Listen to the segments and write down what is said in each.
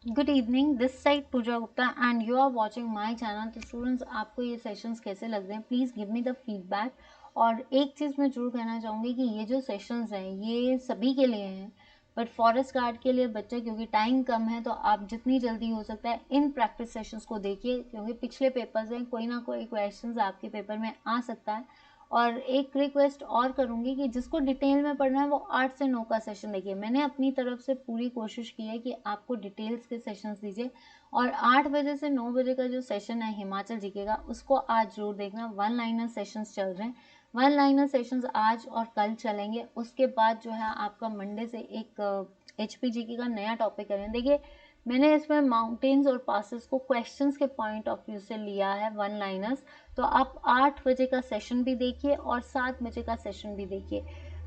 Good evening, this side Pooja Gupta and you are watching my channel. तो students, आपको ये sessions कैसे लग रहे हैं, please give me the feedback. और एक चीज़ मैं जरूर कहना चाहूँगी कि ये जो सेशंस हैं ये सभी के लिए हैं, बट फॉरेस्ट गार्ड के लिए बच्चे, क्योंकि टाइम कम है, तो आप जितनी जल्दी हो सकता है इन प्रैक्टिस सेशंस को देखिए, क्योंकि पिछले पेपर्स हैं, कोई ना कोई क्वेश्चन आपके पेपर में आ सकता है। और एक रिक्वेस्ट और करूँगी कि जिसको डिटेल में पढ़ना है वो 8 से 9 का सेशन देखिए। मैंने अपनी तरफ से पूरी कोशिश की है कि आपको डिटेल्स के सेशंस दीजिए, और 8 बजे से 9 बजे का जो सेशन है हिमाचल जीके का, उसको आज जरूर देखना। वन लाइनर सेशंस चल रहे हैं, वन लाइनर सेशंस आज और कल चलेंगे। उसके बाद जो है आपका मंडे से एक HPGK का नया टॉपिक करेंगे। देखिए, मैंने इसमें माउंटेन्स और पासेस को क्वेश्चंस के पॉइंट ऑफ व्यू से लिया है, वन लाइनर्स। तो आप 8 बजे का सेशन भी देखिए और 7 बजे का सेशन भी देखिए।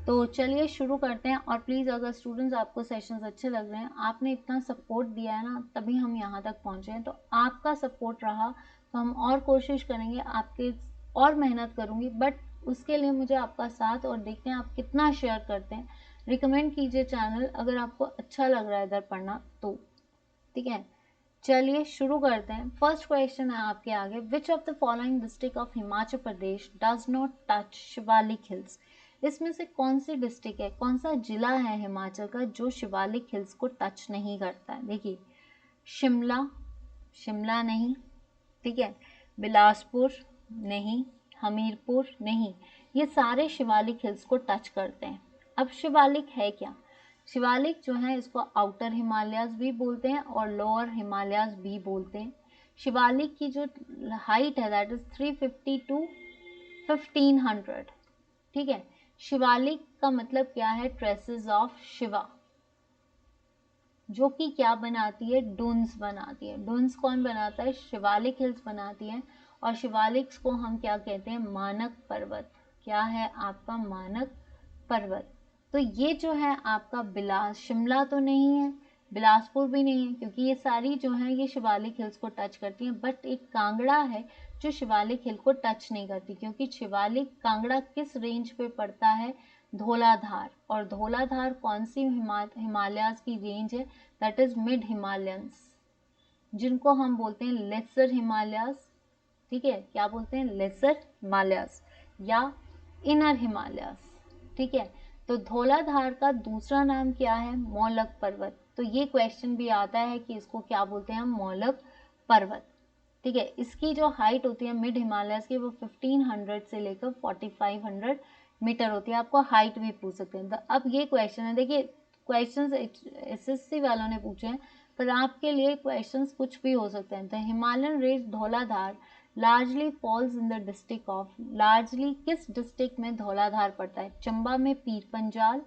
तो चलिए शुरू करते हैं। और प्लीज़, अगर स्टूडेंट्स आपको सेशंस अच्छे लग रहे हैं, आपने इतना सपोर्ट दिया है ना, तभी हम यहाँ तक पहुँचे हैं। तो आपका सपोर्ट रहा तो हम और कोशिश करेंगे, आपके और मेहनत करूँगी, बट उसके लिए मुझे आपका साथ, और देखते हैं आप कितना शेयर करते हैं। रिकमेंड कीजिए चैनल अगर आपको अच्छा लग रहा है इधर पढ़ना तो। ठीक है, चलिए शुरू करते हैं। फर्स्ट क्वेश्चन है आपके आगे, विच of the following district of Himachal Pradesh does not touch Shivalik hills. इसमें से कौन सी डिस्ट्रिक्ट है, कौन सा जिला है हिमाचल का जो शिवालिक हिल्स को टच नहीं करता है। देखिए, शिमला, शिमला नहीं, ठीक है, बिलासपुर नहीं, हमीरपुर नहीं, ये सारे शिवालिक हिल्स को टच करते हैं। अब शिवालिक है क्या? शिवालिक जो है इसको आउटर हिमालयाज भी बोलते हैं और लोअर हिमालयाज भी बोलते हैं। शिवालिक की जो हाइट है दैट इज 350 टू 1500। ठीक है, शिवालिक का मतलब क्या है? ट्रेसेस ऑफ शिवा, जो कि क्या बनाती है? डून्स बनाती है। डून्स कौन बनाता है? शिवालिक हिल्स बनाती है। और शिवालिक्स को हम क्या कहते हैं? मानक पर्वत। क्या है आपका? मानक पर्वत। तो ये जो है आपका शिमला तो नहीं है, बिलासपुर भी नहीं है, क्योंकि ये सारी जो है ये शिवालिक हिल्स को टच करती हैं। बट एक कांगड़ा है जो शिवालिक हिल को टच नहीं करती, क्योंकि शिवालिक कांगड़ा किस रेंज पे पड़ता है? धौलाधार। और धौलाधार कौन सी हिमालयाज की रेंज है? दैट इज मिड हिमालयंस, जिनको हम बोलते हैं लेसर हिमालयाज। ठीक है, क्या बोलते हैं? लेसर हिमालयाज या इनर हिमालयाज। ठीक है, तो धौलाधार का दूसरा नाम क्या है? मौलक पर्वत। तो ये क्वेश्चन भी आता है कि इसको क्या बोलते हैं हम? मौलक पर्वत। ठीक है, इसकी जो हाइट होती है मिड हिमालयस की, वो 1500 से लेकर 4500 मीटर होती है। आपको हाइट भी पूछ सकते हैं। तो अब ये क्वेश्चन है, देखिए क्वेश्चंस SSC वालों ने पूछे हैं, पर आपके लिए क्वेश्चंस कुछ भी हो सकते हैं। The Himalayan range Dhauladhar largely falls in the district of, largely किस डिस्ट्रिक्ट में धौलाधार पड़ता है? चंबा में पीर पंजाल,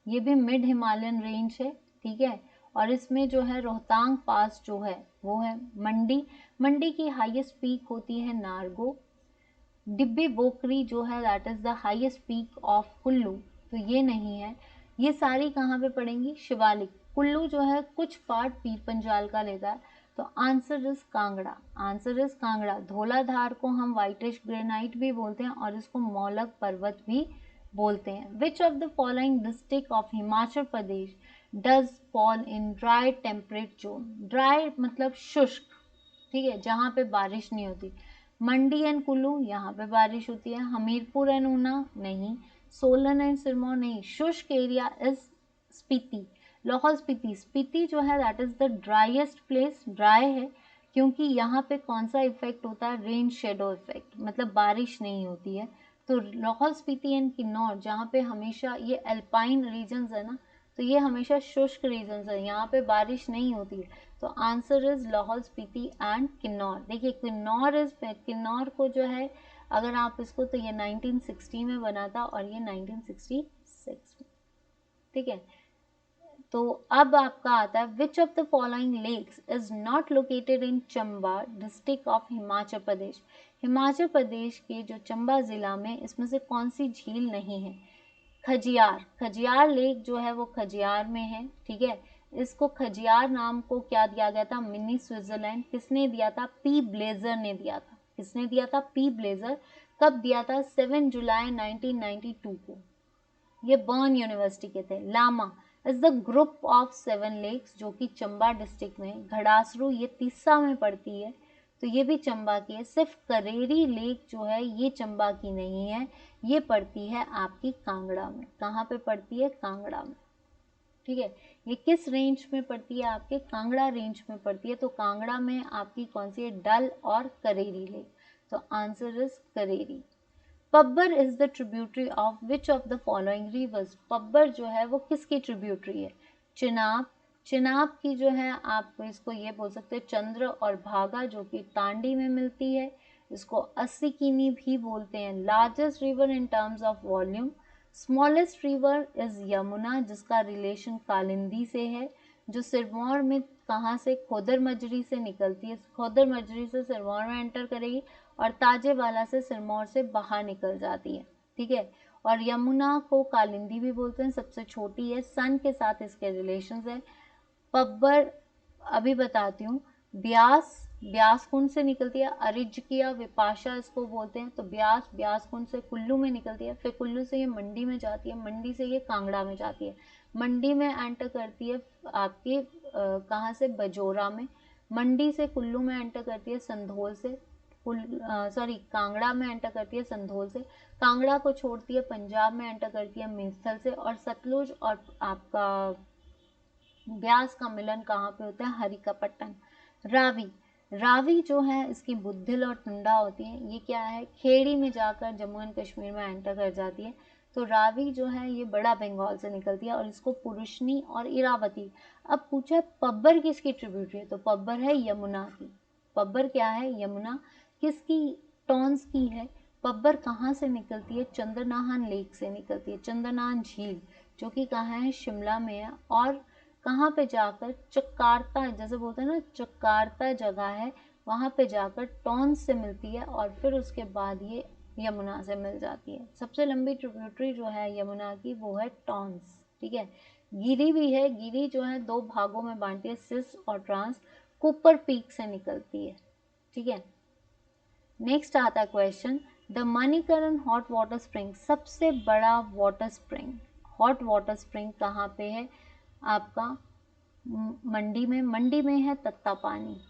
ये भी मिड हिमालयन रेंज है। ठीक है, और इसमें जो है रोहतांग पास जो है वो है। मंडी, मंडी की हाईएस्ट पीक होती है नारगो। डिब्बी बोकरी जो है that is the highest peak of Kullu, तो ये नहीं है। ये सारी कहाँ पे पड़ेंगी? शिवालिक। कुल्लू जो है कुछ पार्ट पीर पंजाल का लेता है, तो answer is Kangra. Answer is Kangra. Dhauladhar को हम व्हाइटिश ग्रेनाइट भी बोलते हैं और इसको मौलक पर्वत भी बोलते हैं। विच of the following district of Himachal Pradesh does fall in dry temperate zone. Dry मतलब शुष्क, ठीक है, जहाँ पे बारिश नहीं होती। मंडी एंड कुल्लू, यहाँ पे बारिश होती है। हमीरपुर एंड ऊना नहीं। सोलन एंड सिरमौर नहीं। शुष्क एरिया इज स्पीति, लाहौल स्पीति। स्पीति जो है that is the driest place, dry है, क्योंकि यहाँ पे कौन सा इफेक्ट होता है? रेन शेडो इफेक्ट, मतलब बारिश नहीं होती है। तो लाहौल स्पीति एंड किन्नौर, जहाँ पे हमेशा ये अल्पाइन रीजन्स है ना, तो ये हमेशा शुष्क रीजन्स है, यहाँ पे बारिश नहीं होती है। तो answer is Lahaul Spiti and Kinnaur. देखिए, किन्नौर को जो है, अगर आप इसको, तो ये 1960 में बना था और ये 1966 में। ठीक है, तो अब आपका आता है, which of the following lakes is not located in Chamba district of Himachal Pradesh. Himachal Pradesh के जो चंबा जिला में, इसमें से कौन सी झील नहीं है? खजियार, खजियार लेक जो है वो खजियार में है। ठीक है, इसको खजियार नाम को क्या दिया गया था? Mini Switzerland. किसने दिया था? पी ब्लेजर ने दिया था। किसने दिया था? P blazer. कब दिया था? 7 जुलाई 1992 को। ये बर्न यूनिवर्सिटी के थे। Lama, is the group of 7 lakes जो कि चंबा डिस्ट्रिक्ट में, घड़ासरू ये तीसा में पड़ती है तो ये भी चंबा की है। सिर्फ करेरी लेक जो है ये चंबा की नहीं है, ये पड़ती है आपकी कांगड़ा में। कहाँ पे पड़ती है? कांगड़ा में। ठीक है, ये किस रेंज में पड़ती है? आपके कांगड़ा रेंज में पड़ती है। तो कांगड़ा में आपकी कौन सी है? डल और करेरी लेक। तो answer is Kareri. Pabbar is the tributary of which of the following rivers? Pabbar जो है वो किसकी ट्रिब्यूटरी है? चिनाब। चिनाब की जो है आप इसको ये बोल सकते हैं चंद्र और भागा जो कि तांडी में मिलती है। इसको अस्सिकिनी भी बोलते हैं। Largest river in terms of volume. Smallest river is Yamuna जिसका रिलेशन कालिंदी से है, जो सिरमौर में कहाँ से? खोदर मजरी से निकलती है। खोदर मजरी से सिरमौर में एंटर करेगी और ताजेवाला से सिरमौर से बाहर निकल जाती है। ठीक है, और यमुना को कालिंदी भी बोलते हैं, सबसे छोटी है, सन के साथ इसके रिलेशंस है। पब्बर अभी बताती हूँ। ब्यास, ब्यास कुंड से निकलती है। अरिज्किया विपाशा इसको बोलते हैं। तो ब्यास, ब्यास कुंड से कुल्लू में निकलती है, फिर कुल्लू से ये मंडी में जाती है, मंडी से ये कांगड़ा में जाती है, मंडी में एंटर करती है आपके कहाँ से? बजोरा में। मंडी से कुल्लू में एंटर करती है संधोल से। कांगड़ा में एंटर करती है संधोल से। कांगड़ा को छोड़ती है पंजाब में एंटर करती है मीरस्थल से। और सतलुज और आपका ब्यास का मिलन कहाँ पे होता है? हरिकापट्टन। रावी, रावी जो है इसकी बुद्धिल और टुंडा होती है। ये क्या है? खेड़ी में जाकर जम्मू एंड कश्मीर में एंटर कर जाती है। तो रावी जो है ये बड़ा बंगाल से निकलती है और इसको पुरुषनी और इरावती। अब पूछा है पब्बर किसकी ट्रिब्यूटरी है? तो पब्बर है यमुना की। पब्बर क्या है? यमुना। किसकी? टॉन्स की है। पब्बर कहाँ से निकलती है? चंद्रनाहन लेक से निकलती है। चंद्रनाहन झील जो कि कहाँ है? शिमला में है। और कहाँ पे जाकर? चक्कारता, जैसे बोलते हैं ना चक्कारता जगह है, वहाँ पे जाकर टॉन्स से मिलती है और फिर उसके बाद ये यमुना से मिल जाती है। सबसे लंबी ट्रिब्यूटरी जो है यमुना की वो है टॉन्स। ठीक है, गिरी भी है। गिरी जो है 2 भागों में बांटती है, सिस और ट्रांस। कुपर पीक से निकलती है। ठीक है, नेक्स्ट आता है question, the Manikaran hot water spring, सबसे बड़ा water spring, hot water spring कहाँ पे है? आपका मंडी में। मंडी में है तत्तापानी।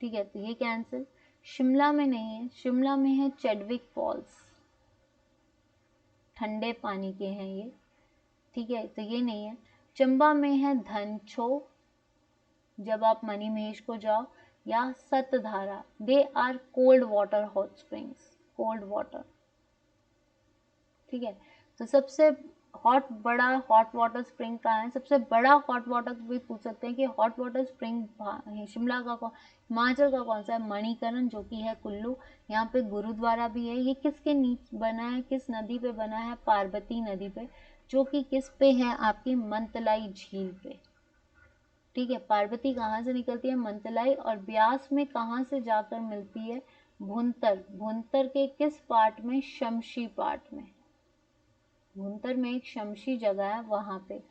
ठीक है, तो ये कैंसिल। शिमला में नहीं है, शिमला में है चेडविक फॉल्स, ठंडे पानी के हैं ये। ठीक है, तो ये नहीं है। चंबा में है धनछो जब आप मणिमहेश को जाओ, या Satdhara. They are cold water hot springs, cold water. ठीक है, तो सबसे बड़ा हॉट वाटर स्प्रिंग कहाँ है? सबसे बड़ा हॉट वाटर भी पूछ सकते हैं कि हॉट वाटर स्प्रिंग शिमला का कौन, हिमाचल का कौन सा है? मणिकरण जो कि है कुल्लू। यहाँ पे गुरुद्वारा भी है। ये किसके नीचे बना है? किस नदी पे बना है? पार्वती नदी पे, जो कि किस पे है? आपकी मंतलाई झील पे। ठीक है, पार्वती कहाँ से निकलती है? मंतलाई। और ब्यास में कहाँ से जाकर मिलती है? भुंतर। भुंतर के किस पार्ट में? शमशी पार्ट में। भुंतर में एक शमशी जगह है वहां पे।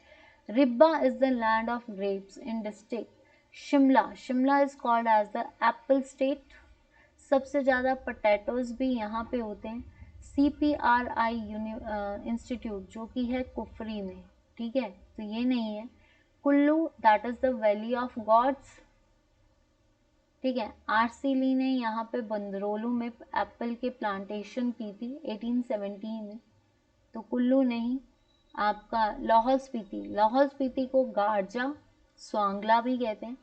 Ribba is the land of grapes in district Shimla. Shimla is called as the apple state. सबसे ज़्यादा पोटैटोज भी यहाँ पे होते हैं। CPRI इंस्टीट्यूट जो कि है कुफरी में। ठीक है, तो ये नहीं है। Kullu that is the valley of gods. ठीक है, RC ली ने यहाँ पे बंदरोलू में एप्पल के प्लांटेशन की थी 1817 में। तो कुल्लू नहीं। आपका लाहौल स्पीति, लाहौल स्पीति को गारजा स्वांगला भी कहते हैं।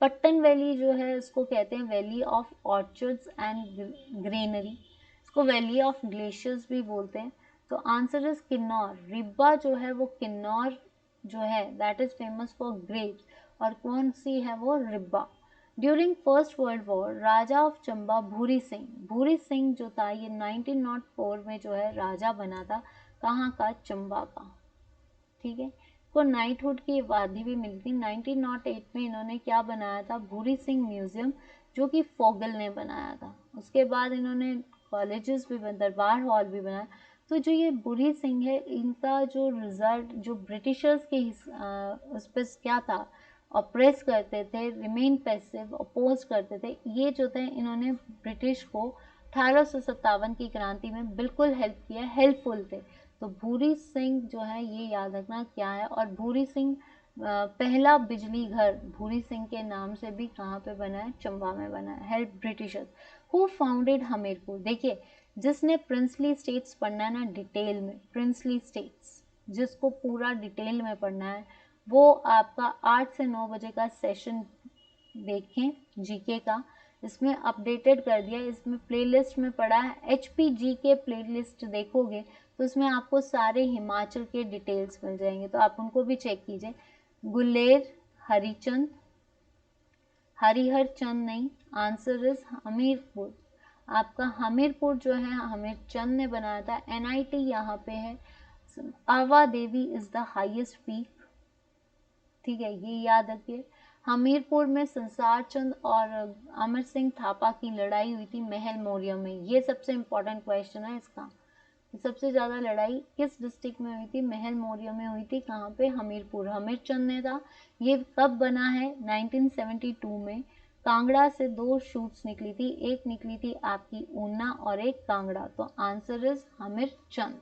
पट्टन वैली जो है इसको कहते हैं valley of orchards and granary. इसको वैली ऑफ ग्लेशियर्स भी बोलते हैं। तो आंसर इज किन्नौर। रिब्बा जो है वो किन्नौर जो है that is famous for grapes. और कौन सी है वो? Ribba. During first world war Raja of Chamba Bhuri Singh, Bhuri Singh जो था ये 1904 में जो है राजा बना था। कहाँ का? चंबा का। ठीक है, को नाइटहुड की उपाधि भी मिली थी। 1908 में इन्होंने क्या बनाया था? भूरी सिंह म्यूजियम, जो कि फोगल ने बनाया था। उसके बाद इन्होंने कॉलेजेस भी दरबार हॉल भी बनाया। तो जो ये भूरी सिंह है इनका जो रिजल्ट जो ब्रिटिशर्स के उस पर क्या था? ऑप्रेस करते थे, रिमेन पैसिव, अपोज करते थे। ये जो थे इन्होंने ब्रिटिश को 1857 की क्रांति में बिल्कुल हेल्प किया, हेल्पफुल थे। तो भूरी सिंह जो है ये याद रखना क्या है। और भूरी सिंह पहला बिजली घर भूरी सिंह के नाम से भी कहाँ पे बना है, चंबा में बना है। Help Britishers who founded Hamirpur. देखिए जिसने प्रिंसली स्टेट्स पढ़ना है ना डिटेल में, प्रिंसली स्टेट्स जिसको पूरा डिटेल में पढ़ना है वो आपका 8 से 9 बजे का सेशन देखें जीके का। इसमें अपडेटेड कर दिया, इसमें प्लेलिस्ट में पड़ा है HPG के प्लेलिस्ट देखोगे तो उसमें आपको सारे हिमाचल के डिटेल्स मिल जाएंगे, तो आप उनको भी चेक कीजिए। गुलेर हरिचंद, हरिहर चंद नहीं, आंसर इज हमीरपुर। आपका हमीरपुर जो है हमीरचंद ने बनाया था। NIT यहाँ पे है। आवा देवी इज द हाईएस्ट पीक, ठीक है ये याद रखिए। हमीरपुर में संसार चंद और अमर सिंह थापा की लड़ाई हुई थी महल मौर्य में, ये सबसे इम्पोर्टेंट क्वेश्चन है इसका। सबसे ज्यादा लड़ाई किस डिस्ट्रिक्ट में हुई थी, महल मौर्य में हुई थी। कहाँ पे, हमीरपुर, हमीरचंद ने था। ये कब बना है, 1972 में। कांगड़ा से 2 शूट्स निकली थी, एक निकली थी आपकी ऊना और एक कांगड़ा, तो आंसर इज हमीरचंद।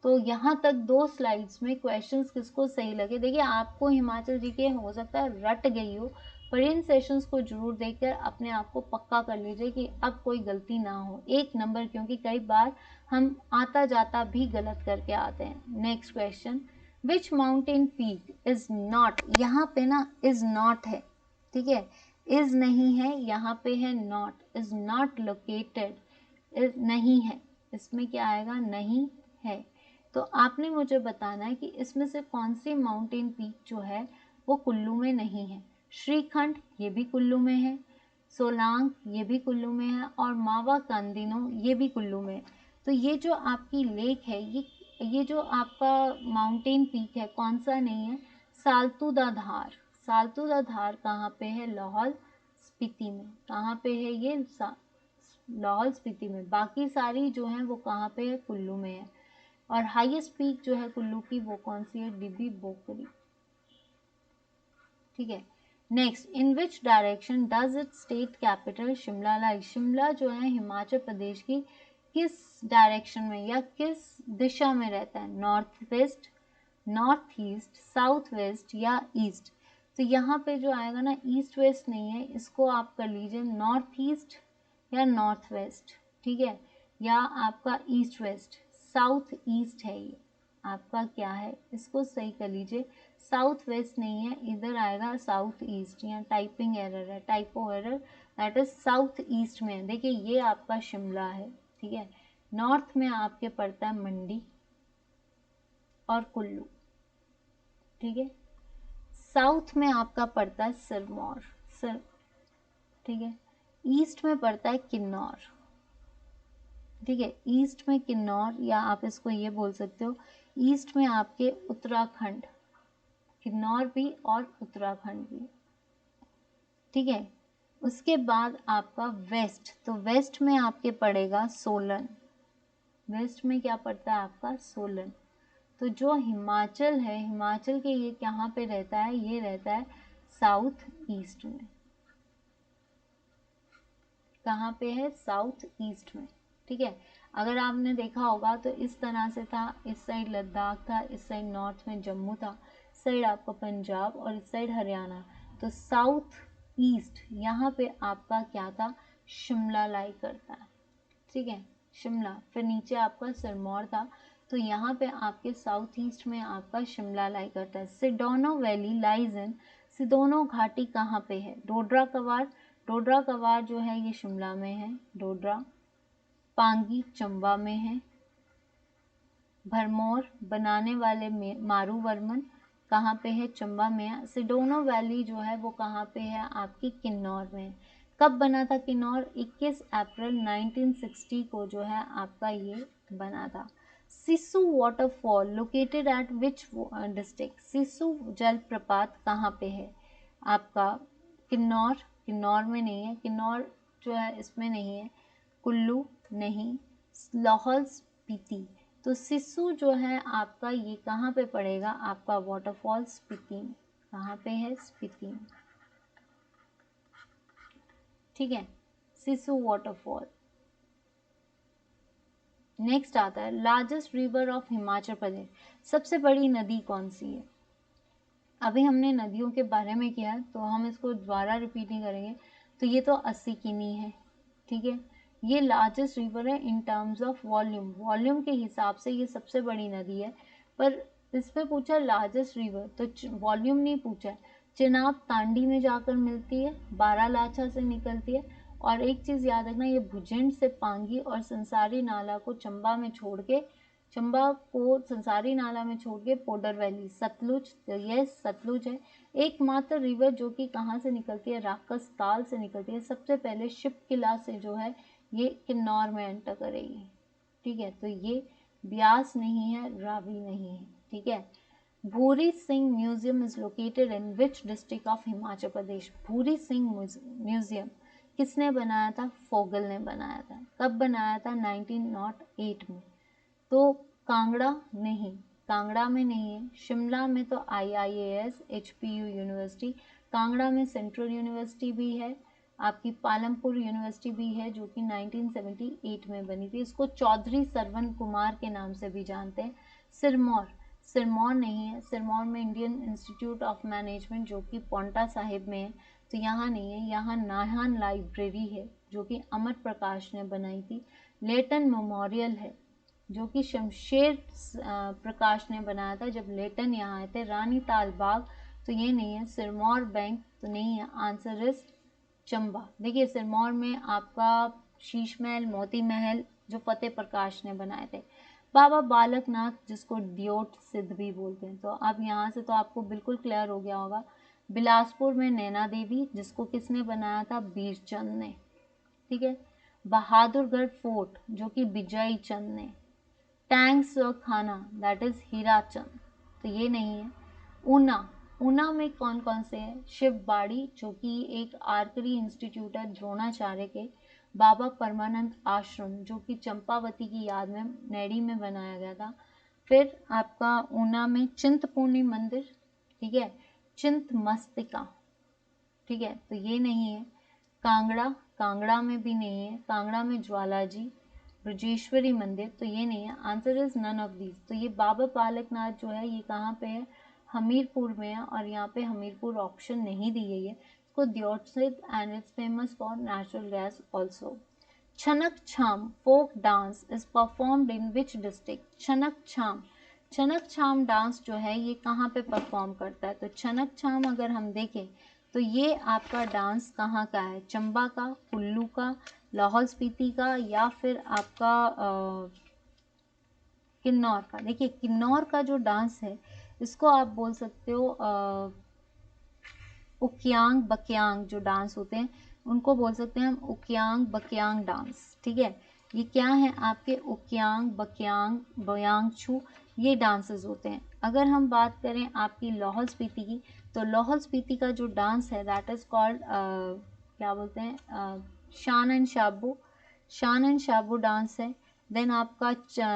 तो यहाँ तक 2 स्लाइड्स में क्वेश्चंस किसको सही लगे। देखिए आपको हिमाचल जी के हो सकता है रट गई हो, पर इन सेशंस को जरूर देखकर अपने आप को पक्का कर लीजिए कि अब कोई गलती ना हो। 1 नंबर, क्योंकि कई बार हम आता जाता भी गलत करके आते हैं। Next question, which mountain peak is not, यहाँ पे ना इज नॉट है, ठीक है, इज नहीं है, यहाँ पे है not, is not located, is नहीं है, इसमें क्या आएगा, नहीं है। तो आपने मुझे बताना है कि इसमें से कौन सी माउंटेन पीक जो है वो कुल्लू में नहीं है। श्रीखंड ये भी कुल्लू में है, सोलांग ये भी कुल्लू में है, और मावा कांदिनो ये भी कुल्लू में है। तो ये जो आपकी लेक है, ये जो आपका माउंटेन पीक है कौन सा नहीं है, सालतू दा धार। सालतू दा धार कहाँ पे है, लाहौल स्पीति में। कहाँ पे है ये, लाहौल स्पीति में। बाकी सारी जो है वो कहाँ पे है, कुल्लू में है। और हाईएस्ट पीक जो है कुल्लू की वो कौन सी है, डिबी बोकरी, ठीक है। Next, in which direction does it state capital Shimla lie. Shimla जो है हिमाचल प्रदेश की किस डायरेक्शन में या किस दिशा में रहता है, north west, north east, south west या ईस्ट। तो यहाँ पे जो आएगा ना ईस्ट वेस्ट नहीं है, इसको आप कर लीजिए नॉर्थ ईस्ट या नॉर्थ वेस्ट, ठीक है, या आपका ईस्ट वेस्ट। साउथ ईस्ट है ये आपका, क्या है, इसको सही कर लीजिए। साउथ वेस्ट नहीं है, इधर आएगा साउथ ईस्ट, या टाइपिंग एरर है, typo error, that is south east में। देखिए ये आपका शिमला है, ठीक है। नॉर्थ में आपके पड़ता है मंडी और कुल्लू, ठीक है। साउथ में आपका पड़ता है सिरमौर, ठीक है। ईस्ट में पड़ता है किन्नौर, ठीक है, ईस्ट में किन्नौर, या आप इसको ये बोल सकते हो ईस्ट में आपके उत्तराखंड, किन्नौर भी और उत्तराखंड भी, ठीक है। उसके बाद आपका वेस्ट, तो वेस्ट में आपके पड़ेगा सोलन, वेस्ट में क्या पड़ता है आपका, सोलन। तो जो हिमाचल है, हिमाचल के ये कहाँ पे रहता है, ये रहता है साउथ ईस्ट में। कहाँ पे है, साउथ ईस्ट में, ठीक है। अगर आपने देखा होगा तो इस तरह से था, इस साइड लद्दाख था, इस साइड नॉर्थ में जम्मू था, इस साइड आपका पंजाब और इस साइड हरियाणा। तो साउथ ईस्ट यहाँ पे आपका क्या था, शिमला लाई करता है, ठीक है, शिमला। फिर नीचे आपका सिरमौर था, तो यहाँ पे आपके साउथ ईस्ट में आपका शिमला लाई करता है। सिडोनो वैली लाइज इन, सिदोनो घाटी कहाँ पे है, डोडरा कवार, डोडरा कवार जो है ये शिमला में है, डोडरा। पांगी चंबा में है। भरमौर बनाने वाले मारू वर्मन कहाँ पे है, चंबा में है। सिडोनो वैली जो है वो कहाँ पे है, आपकी किन्नौर में है। कब बना था किन्नौर, 21 अप्रैल 1960 को जो है आपका ये बना था। Sissu waterfall located at which district, Sissu जलप्रपात कहाँ पे है आपका, किन्नौर, किन्नौर में नहीं है, किन्नौर जो है इसमें नहीं है, कुल्लू नहीं, लाहौल स्पीति। तो सिसु जो है आपका ये कहाँ पे पड़ेगा, आपका वाटरफॉल स्पीति में। कहाँ पे है, स्पीति में, ठीक है, सिसु वाटरफॉल। नेक्स्ट आता है लार्जेस्ट रिवर ऑफ हिमाचल प्रदेश, सबसे बड़ी नदी कौन सी है। अभी हमने नदियों के बारे में किया है तो हम इसको दोबारा रिपीट नहीं करेंगे। तो ये तो अस्सिकिनी है, ठीक है। ये लार्जेस्ट रिवर है in terms of volume, volume के हिसाब से ये सबसे बड़ी नदी है। पर इसमें पूछा लार्जेस्ट रिवर, तो वॉल्यूम नहीं पूछा है। चिनाब तांडी में जाकर मिलती है, बारालाचा से निकलती है। और एक चीज याद रखना, ये भुजंड से पांगी और संसारी नाला को चंबा में छोड़ के, चंबा को संसारी नाला में छोड़ के पोडर वैली, सतलुज, तो ये सतलुज है। एकमात्र रिवर जो कि कहाँ से निकलती है, राकस ताल से निकलती है। सबसे पहले शिप किला से जो है ये किन्नौर में एंटर करेगी, ठीक है। तो ये ब्यास नहीं है, रावी नहीं है, ठीक है। Bhuri Singh museum is located in which district of Himachal Pradesh. Bhuri Singh museum किसने बनाया था, फोगल ने बनाया था। कब बनाया था, 1908 में। तो कांगड़ा नहीं, कांगड़ा में नहीं है। शिमला में तो IIAS HPU यूनिवर्सिटी, कांगड़ा में सेंट्रल यूनिवर्सिटी भी है, आपकी पालमपुर यूनिवर्सिटी भी है जो कि 1978 में बनी थी। इसको चौधरी सरवण कुमार के नाम से भी जानते हैं। सिरमौर, सिरमौर नहीं है। सिरमौर में इंडियन इंस्टीट्यूट ऑफ मैनेजमेंट जो कि पौंटा साहिब में है, तो यहाँ नहीं है। यहाँ नाहन लाइब्रेरी है जो कि अमर प्रकाश ने बनाई थी। लेटन मेमोरियल है जो कि शमशेर प्रकाश ने बनाया था जब लेटन यहाँ आए थे। रानी ताल बाग, तो ये नहीं है। सिरमौर बैंक तो नहीं है। Answer is Chamba. देखिए सिरमौर में आपका शीश महल, मोती महल जो फतेह प्रकाश ने बनाए थे। बाबा बालकनाथ जिसको दियोट सिद्ध भी बोलते हैं, तो अब यहाँ से तो आपको बिल्कुल क्लियर हो गया होगा। बिलासपुर में नैना देवी जिसको किसने बनाया था, बीरचंद ने, ठीक है। बहादुरगढ़ फोर्ट जो कि विजय चंद ने। टैंक्स खाना दैट इज हीराचंद, तो ये नहीं है। ऊना, ऊना में कौन कौन से हैं, शिवबाड़ी जो कि एक आर्करी इंस्टीट्यूट है द्रोणाचार्य के। बाबा परमानंद आश्रम जो कि चंपावती की याद में नैडी में बनाया गया था। फिर आपका ऊना में चिंतपूर्णी मंदिर, ठीक है। चिंतमस्तिका, ठीक है, तो ये नहीं है। कांगड़ा, कांगड़ा में भी नहीं है। कांगड़ा में ज्वालाजी ब्रजेश्वरी मंदिर, तो ये नहीं है। Answer is none of these. तो ये बाबा बालकनाथ जो है ये कहाँ पे है, हमीरपुर में है। और यहाँ पे हमीरपुर ऑप्शन नहीं दी गई है। इसको Deotsidh and it's famous for natural gas also. Chhanak Chham folk dance is performed in which district. Chhanak Chham, Chhanak Chham dance जो है ये कहाँ पे परफॉर्म करता है, तो छनक छाम अगर हम देखें तो ये आपका डांस कहाँ का है, चंबा का, कुल्लू का, लाहौल स्पीति का, या फिर आपका किन्नौर का। देखिए किन्नौर का जो डांस है इसको आप बोल सकते हो उकियांग बकियांग जो डांस होते हैं उनको बोल सकते हैं हम उकियांग बकियांग डांस, ठीक है। ये क्या है आपके उकियांग बकियांग बयांगछू, ये डांसेस होते हैं। अगर हम बात करें आपकी लाहौल स्पीति की, तो लाहौल स्पीति का जो डांस है दैट इज कॉल्ड क्या बोलते हैं, शान एंड शाबू, शान एंड शाबू डांस है। देन आपका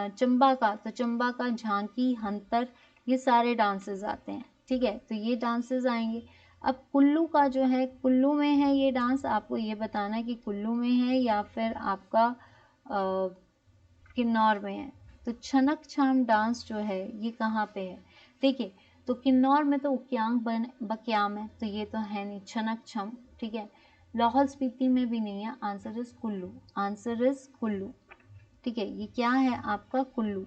चंबा का, तो चंबा का झांकी, हंतर, ये सारे डांसेस आते हैं, ठीक है। तो ये डांसेस आएंगे। अब कुल्लू का जो है, कुल्लू में है ये डांस, आपको ये बताना है कि कुल्लू में है या फिर आपका किन्नौर में है। तो छनक छाम डांस जो है ये कहाँ पे है, देखिए तो किन्नौर में तो उकियांग बकियाम है, तो ये तो है नहीं छनक छम, ठीक है। लाहौल स्पीति में भी नहीं है। Answer is Kullu, answer is Kullu, ठीक है। ये क्या है आपका कुल्लू।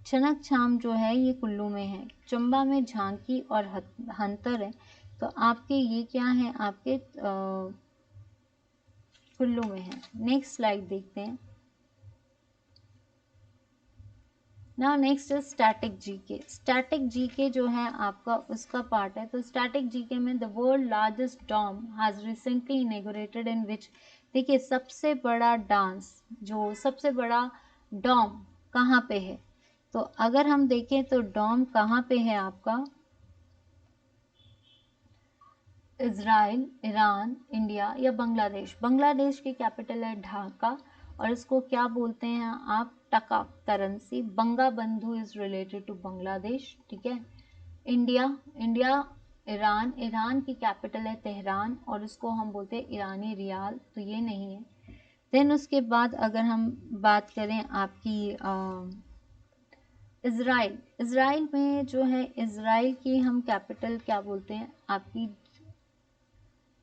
छनक छाम जो है ये कुल्लू में है। चंबा में झांकी और हंतर है, तो आपके ये क्या है आपके कुल्लू में है। नेक्स्ट स्लाइड देखते हैं। Now next is static GK. Static GK जो है आपका उसका पार्ट है। तो स्टैटिक जीके में the world largest dome has recently inaugurated in which. देखिए सबसे बड़ा डांस, जो सबसे बड़ा डॉम कहाँ पे है, तो अगर हम देखें तो डॉम कहाँ पे है आपका, इज़राइल, ईरान, इंडिया या बांग्लादेश। बांग्लादेश की कैपिटल है ढाका और इसको क्या बोलते हैं आप, टका करेंसी। बंगा बंधु इज रिलेटेड टू बांग्लादेश, ठीक है। इंडिया, इंडिया, ईरान, ईरान की कैपिटल है तेहरान और इसको हम बोलते हैं ईरानी रियाल, तो ये नहीं है। देन उसके बाद अगर हम बात करें आपकी इज़राइल, इज़राइल में जो है, इज़राइल की हम कैपिटल क्या बोलते हैं, आपकी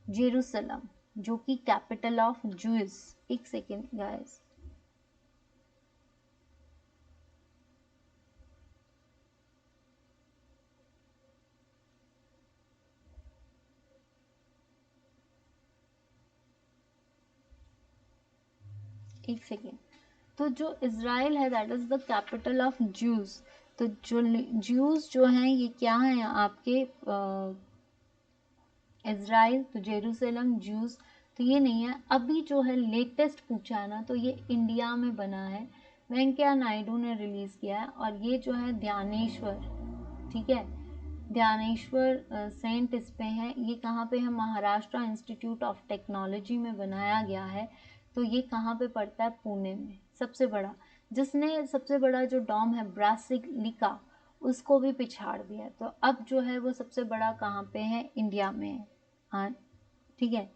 जेरूसलम, जो कि कैपिटल ऑफ जूस। एक सेकेंड गाइस, एक सेकेंड। तो जो इज़राइल है that is the capital of juice. तो जो जूस जो हैं ये क्या है आपके इज़राइल, तो जेरूसलम जूस, तो ये नहीं है। अभी जो है लेटेस्ट पूछा है ना, तो ये इंडिया में बना है, वेंकैया नायडू ने रिलीज़ किया है, और ये जो है ध्यानेश्वर, ठीक है, ध्यानेश्वर सेंट इस पे है। ये कहाँ पे है, महाराष्ट्र इंस्टीट्यूट ऑफ टेक्नोलॉजी में बनाया गया है। तो ये कहाँ पे पड़ता है, पुणे में। सबसे बड़ा, जिसने सबसे बड़ा जो डॉम है ब्रासिलिका, उसको भी पिछाड़ दिया। तो अब जो है वो सबसे बड़ा कहाँ पे है, इंडिया में है। हाँ, ठीक है।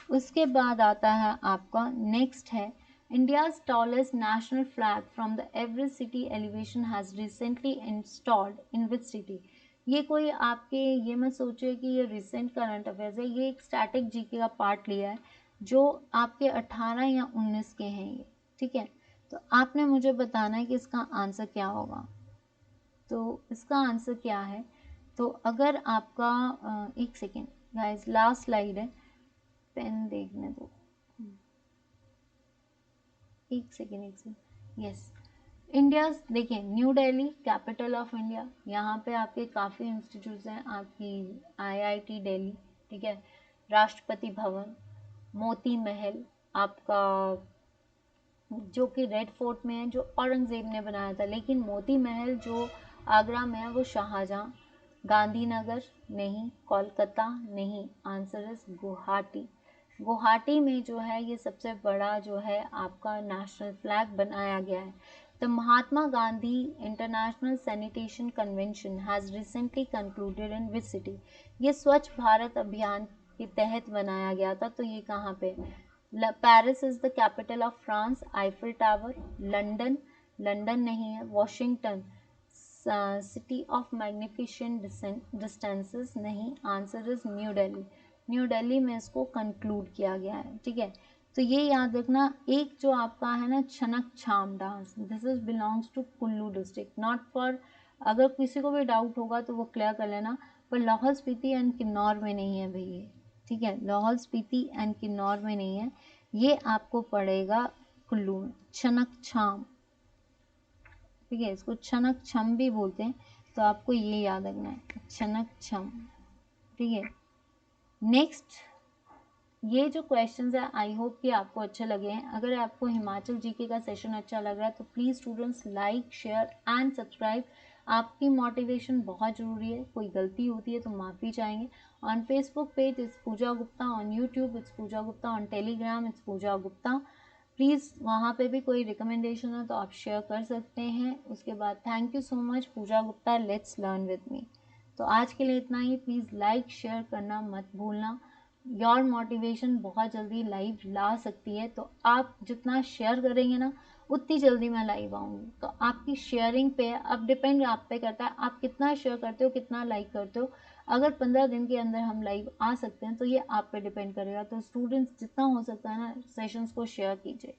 उसके बाद आता है आपका नेक्स्ट है, India's tallest national flag from the Everest city elevation has recently installed in which city. ये कोई आपके, ये मत सोचिए कि ये रिसेंट करंट अफेयर्स है, ये एक स्टैटिक जीके का पार्ट लिया है जो आपके 18 या 19 के हैं ये, ठीक है। तो आपने मुझे बताना है कि इसका आंसर क्या होगा। तो इसका आंसर क्या है, तो अगर आपका एक सेकेंड गाइस, लास्ट स्लाइड है, पेन देखने दो, एक सेकेंड, एक सेकेंड, यस। इंडिया, देखिए, new Delhi capital of India, यहाँ पे आपके काफ़ी इंस्टीट्यूट्स हैं, आपकी आईआईटी दिल्ली, ठीक है, राष्ट्रपति भवन, मोती महल आपका, जो कि रेड फोर्ट में है, जो औरंगज़ेब ने बनाया था, लेकिन मोती महल जो आगरा में है वो शाहजहाँ। गांधीनगर नहीं, कोलकाता नहीं, आंसर इज गुवाहाटी। गुवाहाटी में जो है ये सबसे बड़ा जो है आपका नेशनल फ्लैग बनाया गया है। The Mahatma Gandhi international sanitation convention has recently concluded in which city. ये स्वच्छ भारत अभियान के तहत बनाया गया था। तो ये कहाँ पे, Paris is the capital of France, Eiffel tower, London, London नहीं है, Washington, city of magnificent distances नहीं, answer is New Delhi. New Delhi में इसको कंक्लूड किया गया है, ठीक है। तो ये याद रखना, एक जो आपका है ना Chhanak Chham dance, this is belongs to Kullu district, not for, अगर किसी को भी डाउट होगा तो वो क्लियर कर लेना, पर लाहौल स्पीति एंड किन्नौर में नहीं है भैया, ठीक है, लाहौल स्पीति एंड किन्नौर में नहीं है, ये आपको पड़ेगा कुल्लू में। छनक छाम, ठीक है, इसको छनक छम भी बोलते हैं, तो आपको ये याद रखना है, छनक छम, ठीक है। नेक्स्ट, ये जो क्वेश्चंस है आई होप कि आपको अच्छे लगे हैं। अगर आपको हिमाचल जीके का सेशन अच्छा लग रहा है तो please students like share and subscribe. आपकी मोटिवेशन बहुत ज़रूरी है, कोई गलती होती है तो माफ़ी चाहेंगे। On Facebook page it's Pooja Gupta, on YouTube it's Pooja Gupta, on Telegram it's Pooja Gupta. Please वहाँ पे भी कोई रिकमेंडेशन हो तो आप शेयर कर सकते हैं। उसके बाद thank you so much Pooja Gupta, let's learn with me. तो आज के लिए इतना ही, प्लीज़ लाइक शेयर करना मत भूलना। योर मोटिवेशन बहुत जल्दी लाइव ला सकती है, तो आप जितना शेयर करेंगे ना उतनी जल्दी मैं लाइव आऊँगी। तो आपकी शेयरिंग पे, अब डिपेंड आप पे करता है आप कितना शेयर करते हो, कितना लाइक करते हो। अगर 15 दिन के अंदर हम लाइव आ सकते हैं तो ये आप पे डिपेंड करेगा। तो स्टूडेंट्स जितना हो सकता है ना सेशंस को शेयर कीजिए।